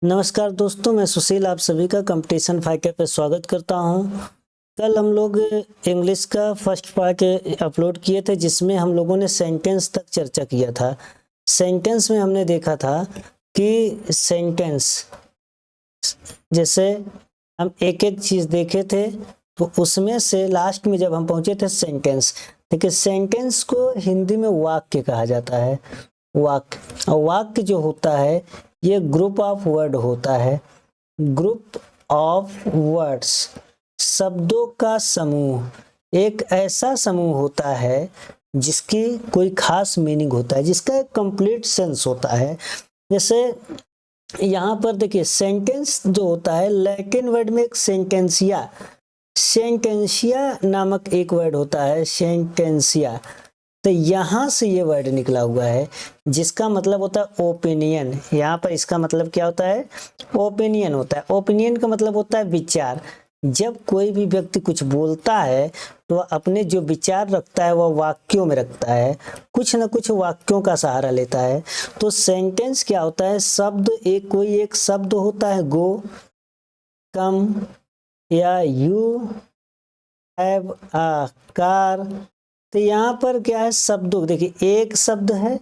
नमस्कार दोस्तों, मैं सुशील आप सभी का कंपटीशन फाइटर पे स्वागत करता हूं। कल हम लोग इंग्लिश का फर्स्ट पार्ट अपलोड किए थे जिसमें हम लोगों ने सेंटेंस तक चर्चा किया था। सेंटेंस में हमने देखा था कि सेंटेंस जैसे हम एक-एक चीज़ देखे थे, तो उसमें से लास्ट में जब हम पहुंचे थे सेंटेंस, देखिए सेंटेंस को हिंदी में वाक्य कहा जाता है। वाक्य और वाक्य जो होता है ये ग्रुप ऑफ वर्ड होता है। ग्रुप ऑफ वर्ड्स, शब्दों का समूह। एक ऐसा समूह होता है जिसकी कोई खास मीनिंग होता है, जिसका एक कंप्लीट सेंस होता है। जैसे यहाँ पर देखिए सेंटेंस जो होता है, लैटिन वर्ड में एक सेंटेंसिया सेंटेंसिया नामक एक वर्ड होता है, सेंटेंसिया। तो यहाँ से ये वर्ड निकला हुआ है जिसका मतलब होता है ओपिनियन। यहाँ पर इसका मतलब क्या होता है? ओपिनियन होता है। ओपिनियन का मतलब होता है विचार। जब कोई भी व्यक्ति कुछ बोलता है तो वह अपने जो विचार रखता है वह वाक्यों में रखता है, कुछ न कुछ वाक्यों का सहारा लेता है। तो सेंटेंस क्या होता है? शब्द, कोई एक शब्द होता है, गो, कम या यू हैव अ कार। तो यहाँ पर क्या है? शब्दों, देखिए एक शब्द है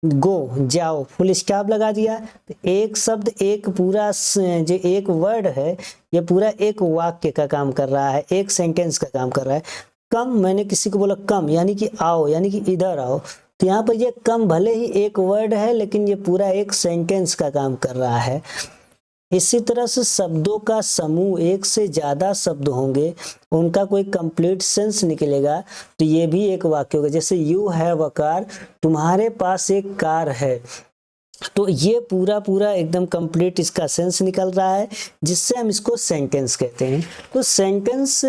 गो, जाओ, फुल स्टॉप लगा दिया। तो एक शब्द, एक पूरा जो एक वर्ड है, ये पूरा एक वाक्य का काम कर रहा है, एक सेंटेंस का काम कर रहा है। कम, मैंने किसी को बोला कम यानी कि आओ, यानी कि इधर आओ। तो यहाँ पर ये कम भले ही एक वर्ड है लेकिन ये पूरा एक सेंटेंस का काम कर रहा है। इसी तरह से शब्दों का समूह, एक से ज्यादा शब्द होंगे, उनका कोई कंप्लीट सेंस निकलेगा तो ये भी एक वाक्य होगा। जैसे यू हैव अ कार, तुम्हारे पास एक कार है, तो ये पूरा पूरा एकदम कंप्लीट इसका सेंस निकल रहा है, जिससे हम इसको सेंटेंस कहते हैं। तो सेंटेंस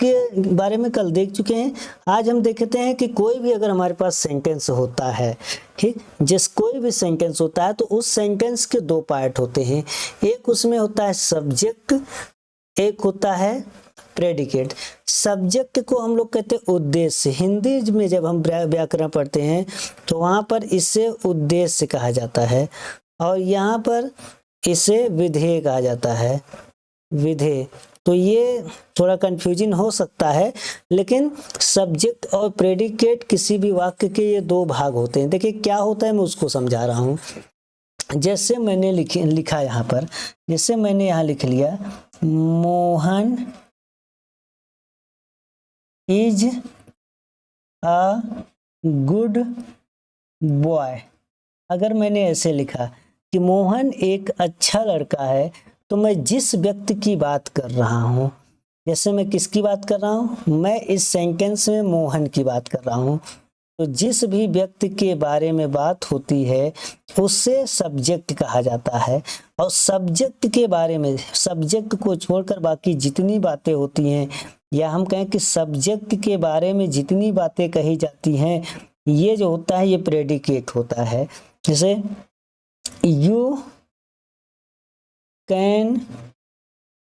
के बारे में कल देख चुके हैं। आज हम देखते हैं कि कोई भी अगर हमारे पास सेंटेंस होता है, ठीक, जिस कोई भी सेंटेंस होता है तो उस सेंटेंस के दो पार्ट होते हैं। एक उसमें होता है सब्जेक्ट, एक होता है प्रेडिकेट। सब्जेक्ट को हम लोग कहते हैं उद्देश्य। हिंदी में जब हम व्याकरण पढ़ते हैं तो वहां पर इसे उद्देश्य कहा जाता है, और यहाँ पर इसे विधेय कहा जाता है, विधेय। तो ये थोड़ा कंफ्यूजिंग हो सकता है, लेकिन सब्जेक्ट और प्रेडिकेट किसी भी वाक्य के ये दो भाग होते हैं। देखिए क्या होता है, मैं उसको समझा रहा हूँ। जैसे मैंने लिखा यहाँ पर, जैसे मैंने यहाँ लिख लिया Mohan is a good boy. अगर मैंने ऐसे लिखा कि मोहन एक अच्छा लड़का है, तो मैं जिस व्यक्ति की बात कर रहा हूँ, जैसे मैं किसकी बात कर रहा हूँ, मैं इस सेंटेंस में मोहन की बात कर रहा हूँ। तो जिस भी व्यक्ति के बारे में बात होती है उससे सब्जेक्ट कहा जाता है। और सब्जेक्ट के बारे में, सब्जेक्ट को छोड़कर बाकी जितनी बातें होती हैं, या हम कहें कि सब्जेक्ट के बारे में जितनी बातें कही जाती हैं, ये जो होता है ये प्रेडिकेट होता है। जैसे you can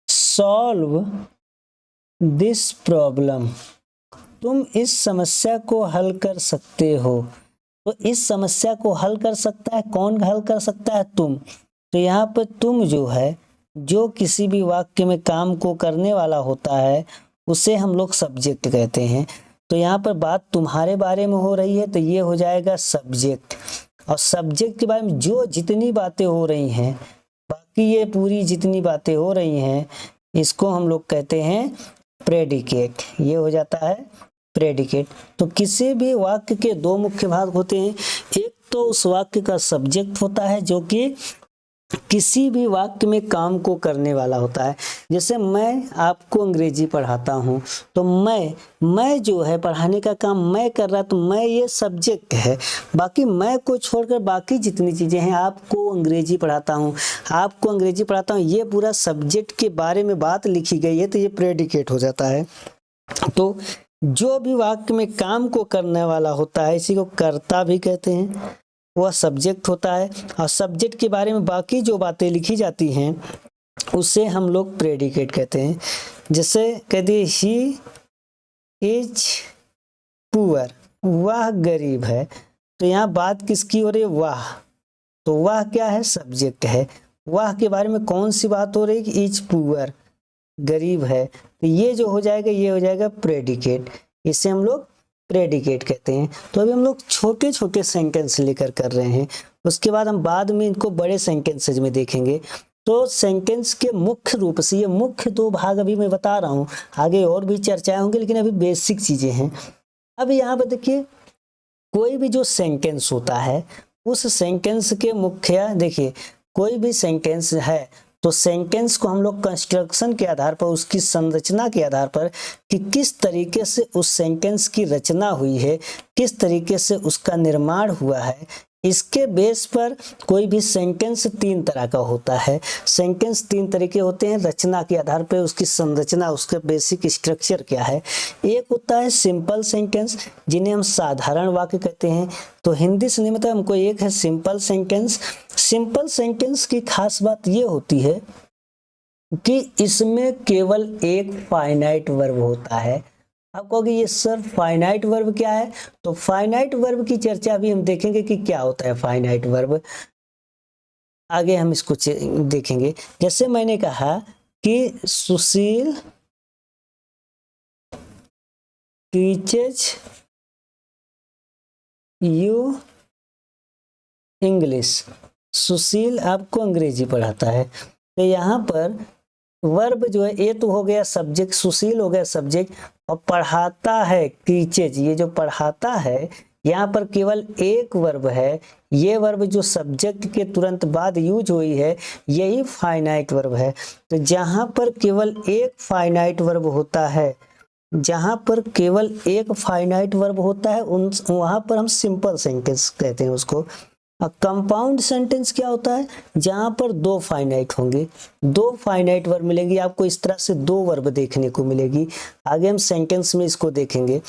solve this problem, तुम इस समस्या को हल कर सकते हो। तो इस समस्या को हल कर सकता है कौन? हल कर सकता है तुम। तो यहाँ पर तुम जो है, जो किसी भी वाक्य में काम को करने वाला होता है, उसे हम लोग सब्जेक्ट कहते हैं। तो यहाँ पर बात तुम्हारे बारे में हो रही है तो ये हो जाएगा सब्जेक्ट। और सब्जेक्ट के बारे में जो जितनी बातें हो रही हैं, बाकी ये पूरी जितनी बातें हो रही हैं, इसको हम लोग कहते हैं प्रेडिकेट। ये हो जाता है प्रेडिकेट। तो किसी भी वाक्य के दो मुख्य भाग होते हैं। एक तो उस वाक्य का सब्जेक्ट होता है जो कि किसी भी वाक्य में काम को करने वाला होता है। जैसे मैं आपको अंग्रेजी पढ़ाता हूँ, तो मैं जो है पढ़ाने का काम मैं कर रहा, तो मैं ये सब्जेक्ट है। बाकी मैं को छोड़कर बाकी जितनी चीजें हैं, आपको अंग्रेजी पढ़ाता हूँ, आपको अंग्रेजी पढ़ाता हूँ, ये पूरा सब्जेक्ट के बारे में बात लिखी गई है, तो ये प्रेडिकेट हो जाता है। तो जो भी वाक्य में काम को करने वाला होता है, इसी को कर्ता भी कहते हैं, वह सब्जेक्ट होता है। और सब्जेक्ट के बारे में बाकी जो बातें लिखी जाती हैं उसे हम लोग प्रेडिकेट कहते हैं। जैसे कह दिए ही इज पुअर, वह गरीब है। तो यहाँ बात किसकी हो रही है? वह। तो वह क्या है? सब्जेक्ट है। वह के बारे में कौन सी बात हो रही है कि इज पुअर, गरीब है, तो ये जो हो जाएगा ये हो जाएगा प्रेडिकेट, इसे हम लोग प्रेडिकेट कहते हैं। तो अभी हम लोग छोटे छोटे सेंटेंस लेकर कर रहे हैं, उसके बाद हम बाद में इनको बड़े सेंटेंसेज में देखेंगे। तो सेंटेंस के मुख्य रूप से ये मुख्य दो भाग अभी मैं बता रहा हूँ, आगे और भी चर्चाएं होंगी, लेकिन अभी बेसिक चीजें हैं। अब यहाँ पर देखिए कोई भी जो सेंटेंस होता है उस सेंटेंस के मुख्य, देखिए कोई भी सेंटेंस है तो सेंटेंस को हम लोग कंस्ट्रक्शन के आधार पर, उसकी संरचना के आधार पर कि किस तरीके से उस सेंटेंस की रचना हुई है, किस तरीके से उसका निर्माण हुआ है, इसके बेस पर कोई भी सेंटेंस तीन तरह का होता है। सेंटेंस तीन तरीके होते हैं रचना के आधार पर, उसकी संरचना, उसका बेसिक स्ट्रक्चर क्या है। एक होता है सिंपल सेंटेंस, जिन्हें हम साधारण वाक्य कहते हैं। तो हिंदी से नहीं मतलब हमको एक है सिंपल सेंटेंस। सिंपल सेंटेंस की खास बात ये होती है कि इसमें केवल एक फाइनाइट वर्ब होता है। आप कहोगे ये सर फाइनाइट वर्ब क्या है, तो फाइनाइट वर्ब की चर्चा भी हम देखेंगे कि क्या होता है फाइनाइट वर्ब, आगे हम इसको देखेंगे। जैसे मैंने कहा कि सुशील टीचेज यू इंग्लिश, सुशील आपको अंग्रेजी पढ़ाता है। तो यहाँ पर वर्ब जो है ये तो हो गया सब्जेक्ट, सुशील हो गया सब्जेक्ट, और पढ़ाता है टीचेज, ये जो पढ़ाता है यहाँ पर केवल एक वर्ब है। ये वर्ब जो सब्जेक्ट के तुरंत बाद यूज हुई है यही फाइनाइट वर्ब है। तो जहाँ पर केवल एक फाइनाइट वर्ब होता है, जहाँ पर केवल एक फाइनाइट वर्ब होता है वहां पर हम सिंपल सेंटेंस कहते हैं उसको। कंपाउंड सेंटेंस क्या होता है, जहां पर दो फाइनाइट होंगे, दो फाइनाइट वर्ब मिलेंगी आपको, इस तरह से दो वर्ब देखने को मिलेगी। आगे हम सेंटेंस में इसको देखेंगे।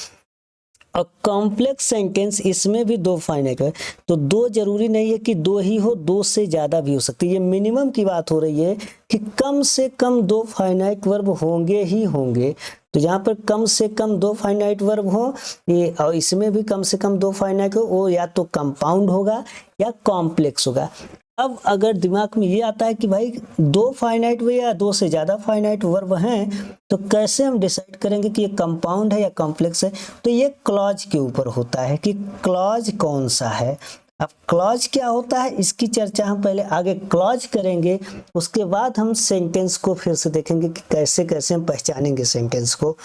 और कॉम्प्लेक्स सेंटेंस, इसमें भी दो फाइनाइट है, तो दो जरूरी नहीं है कि दो ही हो, दो से ज्यादा भी हो सकती है। ये मिनिमम की बात हो रही है कि कम से कम दो फाइनाइट वर्ब होंगे ही होंगे। तो यहाँ पर कम से कम दो फाइनाइट वर्ब हो, ये और इसमें भी कम से कम दो फाइनाइट हो, वो या तो कंपाउंड होगा या कॉम्प्लेक्स होगा। अब अगर दिमाग में ये आता है कि भाई दो फाइनाइट वर्ब या दो से ज्यादा फाइनाइट वर्ब हैं, तो कैसे हम डिसाइड करेंगे कि ये कंपाउंड है या कॉम्प्लेक्स है, तो ये क्लॉज के ऊपर होता है कि क्लॉज कौन सा है। अब क्लॉज क्या होता है इसकी चर्चा हम पहले आगे क्लॉज करेंगे, उसके बाद हम सेंटेंस को फिर से देखेंगे कि कैसे कैसे हम पहचानेंगे सेंटेंस को।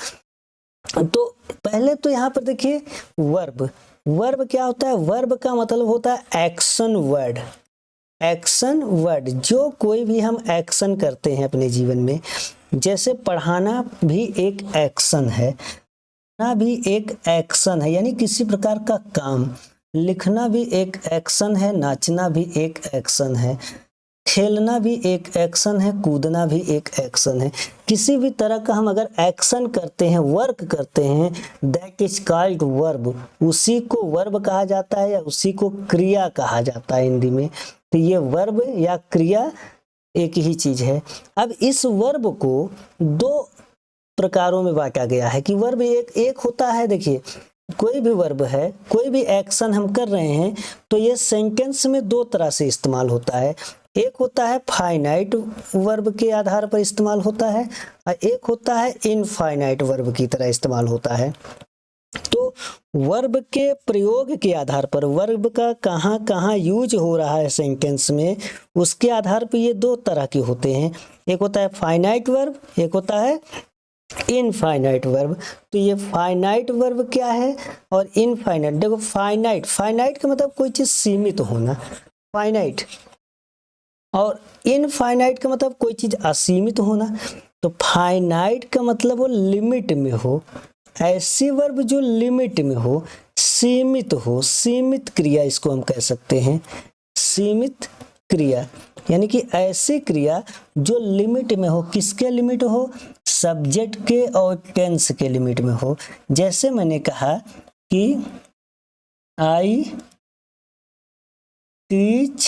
तो पहले तो यहाँ पर देखिए वर्ब, वर्ब क्या होता है, वर्ब का मतलब होता है एक्शन वर्ड। एक्शन वर्ड, जो कोई भी हम एक्शन करते हैं अपने जीवन में, जैसे पढ़ाना भी एक एक्शन है, पढ़ना भी एक एक्शन है यानी किसी प्रकार का काम, लिखना भी एक एक्शन है, नाचना भी एक एक्शन है, खेलना भी एक एक्शन है, कूदना भी एक एक्शन है। किसी भी तरह का हम अगर एक्शन करते हैं, वर्क करते हैं, दैट इज कॉल्ड वर्ब। उसी को वर्ब कहा जाता है या उसी को क्रिया कहा जाता है हिंदी में। तो ये वर्ब या क्रिया एक ही चीज है। अब इस वर्ब को दो प्रकारों में बांटा गया है कि वर्ब एक होता है, देखिए कोई भी वर्ब है, कोई भी एक्शन हम कर रहे हैं तो ये सेंटेंस में दो तरह से इस्तेमाल होता है। एक होता है फाइनाइट वर्ब के आधार पर इस्तेमाल होता है और एक होता है इनफाइनाइट वर्ब की तरह इस्तेमाल होता है। तो वर्ब के प्रयोग के आधार पर, वर्ब का कहाँ कहाँ यूज हो रहा है सेंटेंस में, उसके आधार पर ये दो तरह के होते हैं। एक होता है फाइनाइट वर्ब, एक होता है इनफाइनाइट वर्ब। तो ये फाइनाइट वर्ब क्या है और इनफाइनाइट, देखो फाइनाइट, फाइनाइट का मतलब कोई चीज सीमित होना, फाइनाइट, और इनफाइनाइट का मतलब कोई चीज असीमित होना। तो फाइनाइट का मतलब वो लिमिट में हो, ऐसी वर्ब जो लिमिट में हो, सीमित हो, सीमित क्रिया इसको हम कह सकते हैं, सीमित क्रिया यानी कि ऐसी क्रिया जो लिमिट में हो। किसके लिमिट हो, सब्जेक्ट के और टेंस के लिमिट में हो। जैसे मैंने कहा कि आई टीच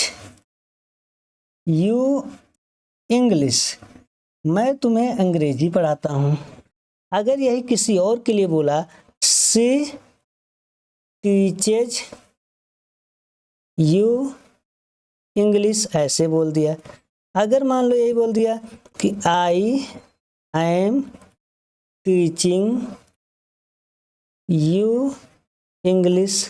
यू इंग्लिश, मैं तुम्हें अंग्रेजी पढ़ाता हूं। अगर यही किसी और के लिए बोला, शी टीचेज यू इंग्लिश, ऐसे बोल दिया। अगर मान लो यही बोल दिया कि I am teaching you English,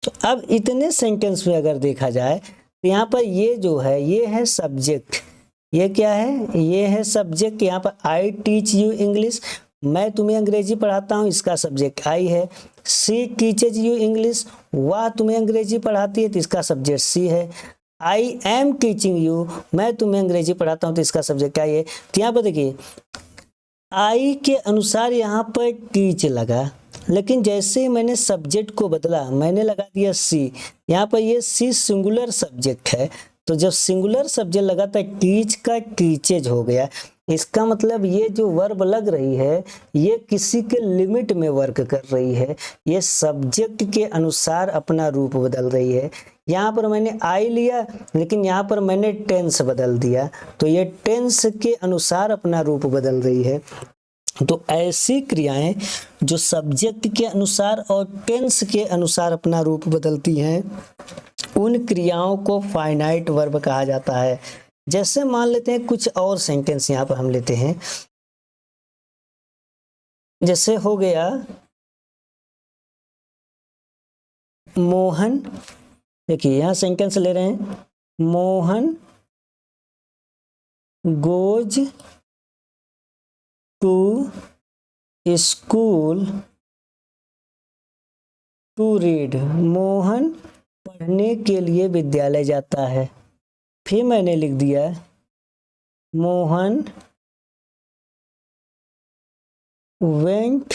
तो अब इतने सेंटेंस में अगर देखा जाए तो यहाँ पर ये जो है ये है सब्जेक्ट, ये क्या है, ये है सब्जेक्ट। यहाँ पर आई टीच यू इंग्लिश, मैं तुम्हें अंग्रेजी पढ़ाता हूँ, इसका सब्जेक्ट आई है। सी टीचेज यू इंग्लिश, वह तुम्हें अंग्रेजी पढ़ाती है, तो इसका सब्जेक्ट सी है। आई एम टीचिंग यू, मैं तुम्हें अंग्रेजी पढ़ाता हूँ, तो इसका सब्जेक्ट आई है। तो यहाँ पर देखिए आई के अनुसार यहाँ पर टीच लगा, लेकिन जैसे ही मैंने सब्जेक्ट को बदला, मैंने लगा दिया सी, यहाँ पर ये सी सिंगुलर सब्जेक्ट है, तो जब सिंगुलर सब्जेक्ट लगा तो टीच का टीचेज हो गया। इसका मतलब ये जो वर्ब लग रही है ये किसी के लिमिट में वर्क कर रही है, ये सब्जेक्ट के अनुसार अपना रूप बदल रही है। यहाँ पर मैंने आई लिया, लेकिन यहाँ पर मैंने टेंस बदल दिया, तो ये टेंस के अनुसार अपना रूप बदल रही है। तो ऐसी क्रियाएं जो सब्जेक्ट के अनुसार और टेंस के अनुसार अपना रूप बदलती हैं, उन क्रियाओं को फाइनाइट वर्ब कहा जाता है। जैसे मान लेते हैं कुछ और सेंटेंस यहाँ पर हम लेते हैं, जैसे हो गया मोहन, देखिए यहाँ सेंटेंस ले रहे हैं, Mohan goes to school to read, Mohan पढ़ने के लिए विद्यालय जाता है। फिर मैंने लिख दिया Mohan went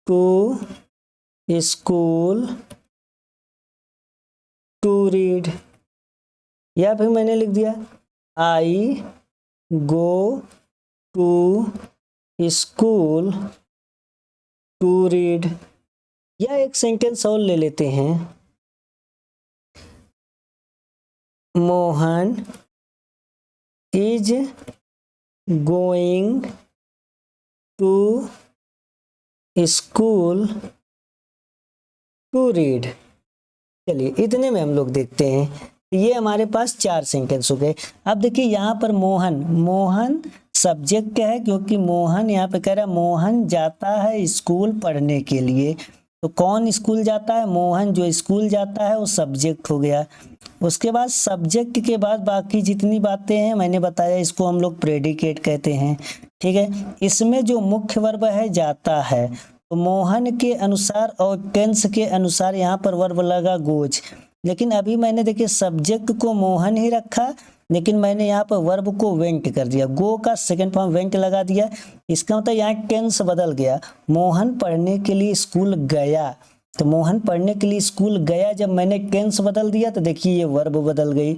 to school to read, या फिर मैंने लिख दिया I go to school to read. या एक सेंटेंस और ले लेते हैं, Mohan is going to school to read. चलिए इतने में हम लोग देखते हैं, ये हमारे पास 4 सेंटेंस हो गए। अब देखिए यहाँ पर मोहन, मोहन सब्जेक्ट है, क्योंकि मोहन यहाँ पे कह रहा है मोहन जाता है स्कूल पढ़ने के लिए, तो कौन स्कूल जाता है, मोहन जो स्कूल जाता है वो सब्जेक्ट हो गया। उसके बाद सब्जेक्ट के बाद बाकी जितनी बातें हैं मैंने बताया, इसको हम लोग प्रेडिकेट कहते हैं, ठीक है। इसमें जो मुख्य वर्ब है जाता है, तो मोहन के अनुसार और टेंस के अनुसार यहाँ पर वर्ब लगा गोज, लेकिन अभी मैंने देखिए सब्जेक्ट को मोहन ही रखा, लेकिन मैंने यहाँ पर वर्ब को वेंट कर दिया, गो का सेकंड फॉर्म वेंट लगा दिया। इसका मतलब यहाँ टेंस बदल गया, मोहन पढ़ने के लिए स्कूल गया, तो मोहन पढ़ने के लिए स्कूल गया, जब मैंने टेंस बदल दिया तो देखिए ये वर्ब बदल गई।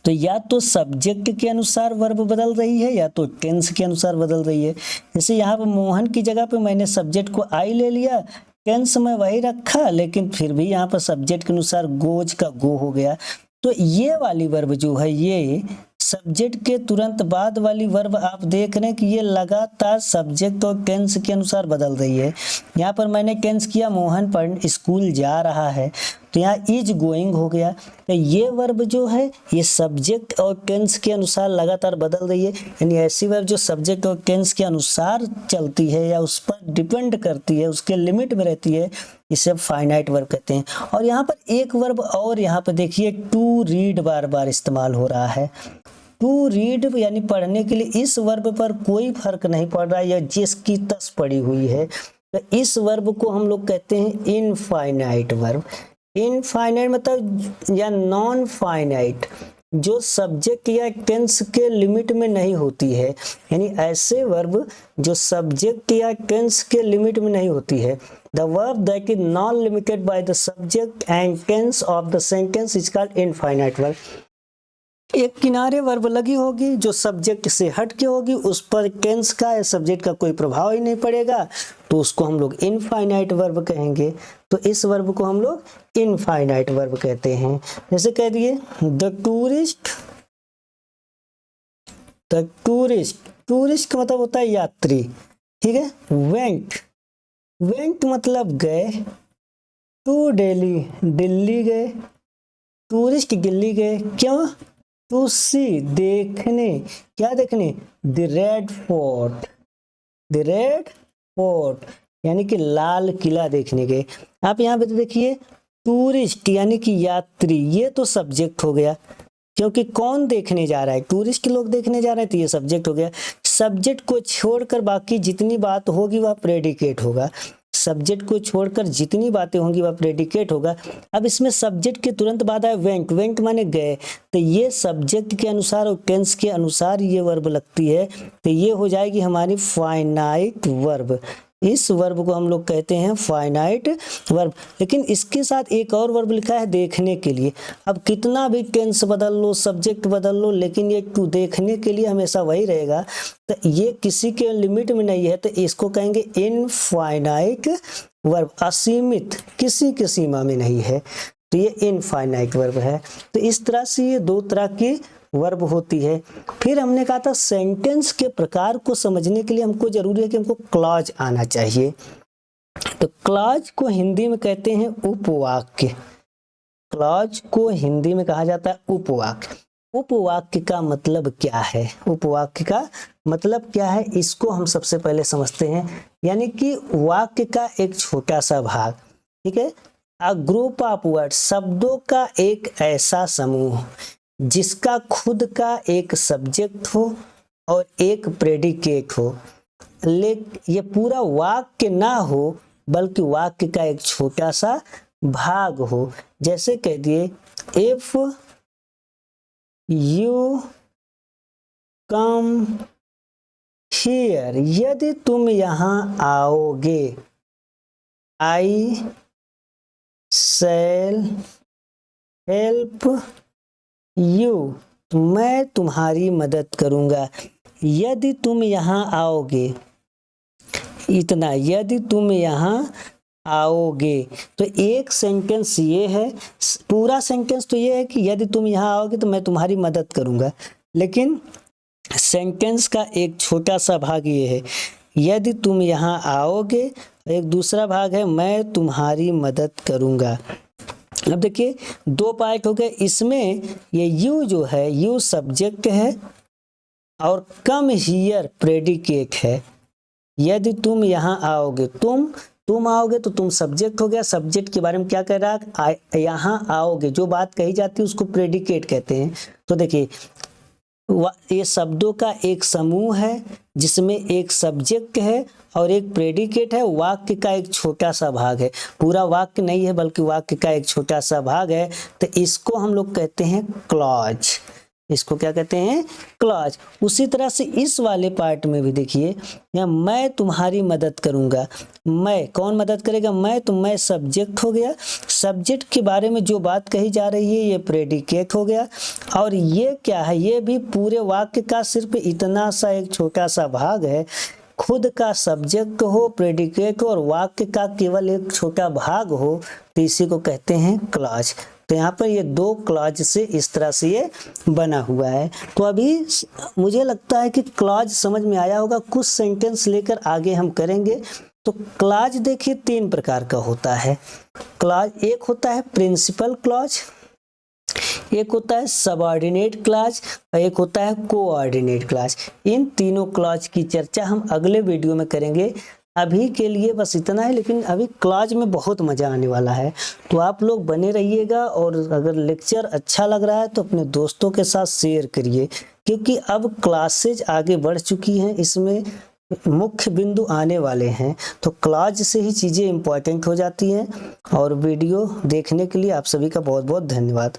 तो या तो सब्जेक्ट के अनुसार वर्ब बदल रही है या तो टेंस के अनुसार बदल रही है। जैसे यहाँ पर मोहन की जगह पे मैंने सब्जेक्ट को आई ले लिया, टेंस में वही रखा, लेकिन फिर भी यहाँ पर सब्जेक्ट के अनुसार गोज का गो हो गया। तो ये वाली वर्ब जो है ये सब्जेक्ट के तुरंत बाद वाली वर्ब आप देख रहे हैं कि ये लगातार सब्जेक्ट और टेंस के अनुसार बदल रही है। यहाँ पर मैंने टेंस किया मोहन पढ़ स्कूल जा रहा है, तो यहाँ इज गोइंग हो गया। तो ये वर्ब जो है ये सब्जेक्ट और टेंस के अनुसार लगातार बदल रही है, यानी ऐसी वर्ब जो सब्जेक्ट और टेंस के अनुसार चलती है या उस पर डिपेंड करती है, उसके लिमिट में रहती है, इसे फाइनाइट वर्ब कहते हैं। और यहाँ पर एक वर्ब और यहाँ पर देखिए टू रीड बार बार इस्तेमाल हो रहा है। टू रीड यानी पढ़ने के लिए, इस वर्ब पर कोई फर्क नहीं पड़ रहा है या जिसकी तस पड़ी हुई है, तो इस वर्ब को हम लोग कहते हैं इनफाइनाइट वर्ब। इनफाइनाइट मतलब या नॉन फाइनाइट, जो सब्जेक्ट या टेंस के लिमिट में नहीं होती है, यानी ऐसे वर्ब जो सब्जेक्ट या टेंस के लिमिट में नहीं होती है। The verb that is not limited by the subject and tense of the sentence is called infinite verb. एक किनारे वर्ब लगी होगी जो सब्जेक्ट से हट के होगी, उस पर टेंस का या सब्जेक्ट का कोई प्रभाव ही नहीं पड़ेगा, तो उसको हम लोग इनफाइनाइट वर्ब कहेंगे। तो इस वर्ब को हम लोग इनफाइनाइट वर्ब कहते हैं। जैसे कह दिए द टूरिस्ट, टूरिस्ट का मतलब होता है यात्री, ठीक है। वेंट मतलब गए, टू दिल्ली, दिल्ली गए, टूरिस्ट दिल्ली गए, क्यों, टू सी देखने, क्या देखने, the red fort, the red fort यानी कि लाल किला देखने गए। आप यहाँ पे तो देखिए टूरिस्ट यानी कि यात्री, ये तो सब्जेक्ट हो गया क्योंकि कौन देखने जा रहा है, टूरिस्ट लोग देखने जा रहे हैं, तो ये सब्जेक्ट हो गया। सब्जेक्ट को छोड़कर बाकी जितनी बात होगी वह प्रेडिकेट होगा, सब्जेक्ट को छोड़कर जितनी बातें होंगी वह प्रेडिकेट होगा। अब इसमें सब्जेक्ट के तुरंत बाद आए वेंट, वेंट माने गए, तो ये सब्जेक्ट के अनुसार और टेंस के अनुसार ये वर्ब लगती है, तो ये हो जाएगी हमारी फाइनाइट वर्ब। इस वर्ब को हम लोग कहते हैं फाइनाइट वर्ब। लेकिन इसके साथ एक और वर्ब लिखा है देखने के लिए। अब कितना भी टेंस बदल लो, सब्जेक्ट बदल लो, लेकिन ये टू देखने के लिए हमेशा वही रहेगा, तो ये किसी के लिमिट में नहीं है, तो इसको कहेंगे इनफाइनाइट वर्ब, असीमित, किसी की सीमा में नहीं है, तो ये इनफाइनाइट वर्ब है। तो इस तरह से ये दो तरह की वर्ब होती है। फिर हमने कहा था सेंटेंस के प्रकार को समझने के लिए हमको जरूरी है कि हमको क्लॉज आना चाहिए। तो क्लॉज को हिंदी में कहते हैं उपवाक्य, क्लॉज को हिंदी में कहा जाता है उपवाक्य। उपवाक्य का मतलब क्या है, उपवाक्य का मतलब क्या है, इसको हम सबसे पहले समझते हैं। यानी कि वाक्य का एक छोटा सा भाग, ठीक है, अ ग्रुप ऑफ वर्ड, शब्दों का एक ऐसा समूह जिसका खुद का एक सब्जेक्ट हो और एक प्रेडिकेट हो, लेकिन ये पूरा वाक्य ना हो बल्कि वाक्य का एक छोटा सा भाग हो। जैसे कह दिए इफ यू कम हियर, यदि तुम यहाँ आओगे, आई शैल हेल्प यू, मैं तुम्हारी मदद करूंगा। यदि तुम यहाँ आओगे, इतना, यदि तुम यहाँ आओगे, तो एक सेंटेंस ये है, पूरा सेंटेंस तो ये है कि यदि तुम यहाँ आओगे तो मैं तुम्हारी मदद करूंगा, लेकिन सेंटेंस का एक छोटा सा भाग ये है, यदि तुम यहाँ आओगे, एक दूसरा भाग है मैं तुम्हारी मदद करूंगा। अब देखिए दो पार्ट हो गए, इसमें ये यू जो है, यू सब्जेक्ट है और कम हियर प्रेडिकेट है। यदि तुम यहाँ आओगे, तुम आओगे तो तुम सब्जेक्ट हो गया, सब्जेक्ट के बारे में क्या कह रहा है, यहाँ आओगे, जो बात कही जाती है उसको प्रेडिकेट कहते हैं। तो देखिए ये शब्दों का एक समूह है जिसमें एक सब्जेक्ट है और एक प्रेडिकेट है, वाक्य का एक छोटा सा भाग है, पूरा वाक्य नहीं है बल्कि वाक्य का एक छोटा सा भाग है, तो इसको हम लोग कहते हैं क्लॉज। इसको क्या कहते हैं, क्लॉज। उसी तरह से इस वाले पार्ट में भी देखिए, यहाँ मैं तुम्हारी मदद करूंगा, मैं, कौन मदद करेगा, मैं, तो मैं सब्जेक्ट हो गया, सब्जेक्ट के बारे में जो बात कही जा रही है ये प्रेडिकेट हो गया, और ये क्या है, ये भी पूरे वाक्य का सिर्फ इतना सा एक छोटा सा भाग है, खुद का सब्जेक्ट हो, प्रेडिकेट हो और वाक्य का केवल एक छोटा भाग हो, तो इसी को कहते हैं क्लॉज। तो यहाँ पर ये दो क्लॉज से इस तरह से ये बना हुआ है। तो अभी मुझे लगता है कि क्लॉज समझ में आया होगा, कुछ सेंटेंस लेकर आगे हम करेंगे। तो क्लॉज देखिए तीन प्रकार का होता है। क्लॉज एक होता है प्रिंसिपल क्लॉज, एक होता है सबऑर्डिनेट क्लॉज और एक होता है कोऑर्डिनेट क्लॉज। इन तीनों क्लॉज की चर्चा हम अगले वीडियो में करेंगे। अभी के लिए बस इतना है, लेकिन अभी क्लॉज में बहुत मज़ा आने वाला है, तो आप लोग बने रहिएगा। और अगर लेक्चर अच्छा लग रहा है तो अपने दोस्तों के साथ शेयर करिए, क्योंकि अब क्लासेज आगे बढ़ चुकी हैं, इसमें मुख्य बिंदु आने वाले हैं, तो क्लॉज से ही चीज़ें इंपॉर्टेंट हो जाती हैं। और वीडियो देखने के लिए आप सभी का बहुत बहुत धन्यवाद।